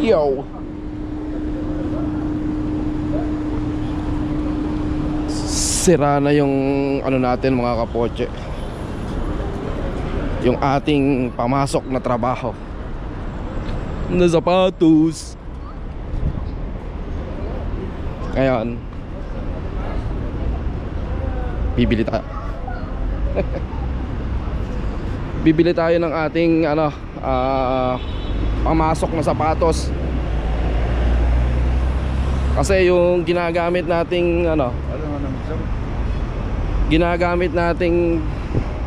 Yo! Sira na yung ano natin mga kapoche, yung ating pamasok na trabaho na sapatos. Ngayon bibili tayo. Bibili tayo ng ating ano, pamasok na sapatos. Kasi yung ginagamit nating ano, ginagamit nating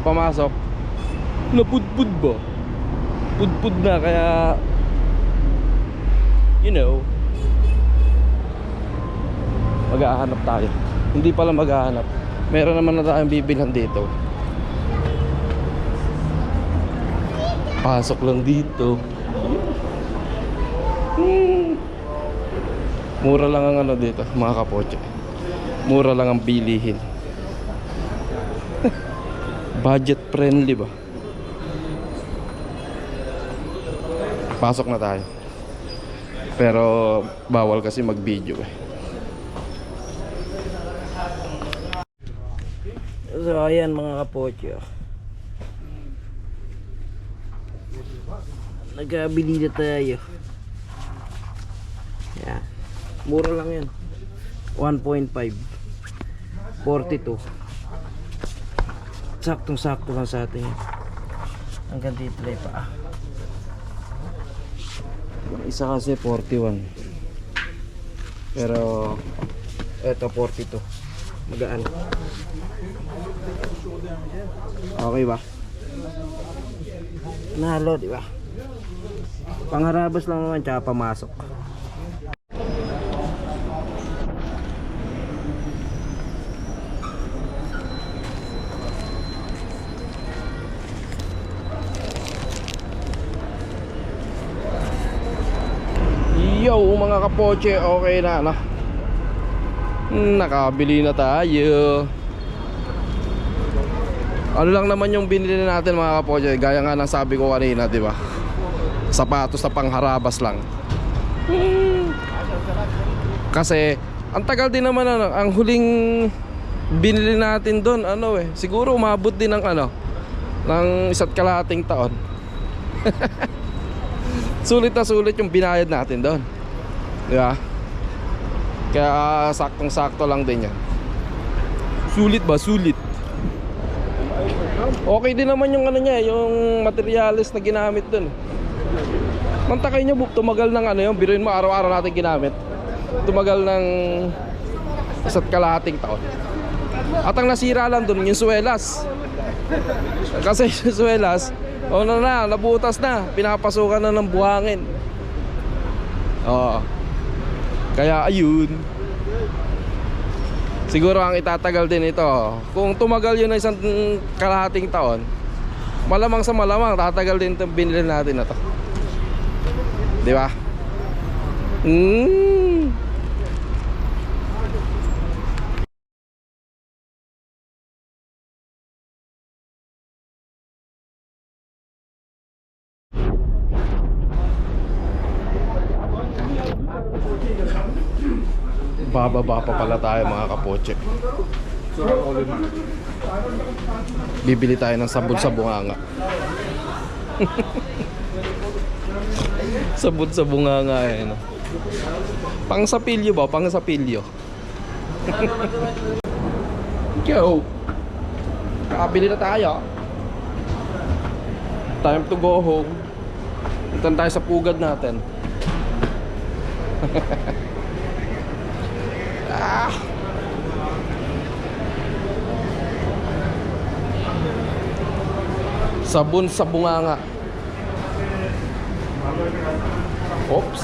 pamasok napudpud ba? Pudpud na, kaya you know, maghahanap tayo. Hindi pala maghahanap, meron naman na tayong bibilhan dito. Pasok lang dito. Mura lang ang ano dito mga kapoche. Mura lang ang bilihin. Budget friendly ba? Pasok na tayo. Pero bawal kasi mag-video eh. So ayan mga kapoche, nagkabili na tayo. Yan, mura lang yan. 1.5 42. Saktong sakto lang sa atin yan. Hanggang dito lang pa. Yung isa kasi 41, pero eto 42. Magaan. Okay ba? Nalo, di ba? Pangharabas lang naman, tsaka pamasok. Yo mga kapoche, okay na no? Nakabili na tayo. Ano lang naman yung binili natin mga kapoche, gaya nga ng sabi ko kanina, di ba? Sapatos na pangharabas lang. Kasi ang tagal din naman ano, ang huling binili natin doon ano eh, siguro umabot din ng ano, ng 1.5 taon. Sulit na sulit yung binayad natin doon, di ba? Kaya saktong sakto lang din yan. Sulit ba? Sulit. Okay din naman yung ano niya, yung materials na ginamit doon. Mantakay nyo, tumagal ng ano yung biruin mo, araw-araw natin ginamit. Tumagal ng 1.5 taon. At ang nasira lang doon yung suwelas. Kasi yung suwelas, ano na, nabutas na, pinapasukan na ng buhangin. Oo. Kaya ayun, siguro ang itatagal din ito, kung tumagal yun na 1.5 taon, malamang sa malamang tatagal din itong binili natin na to, di ba? Bababa pa pala tayo mga kapoche. Bibili tayo ng sabon sa bunganga. Sabon sa bunganga eh, no? Pang sapilyo ba? Pang sapilyo. Yo, kabili na tayo. Time to go home. Punta tayo sa pugad natin. Sabon sa bunganga. Oops.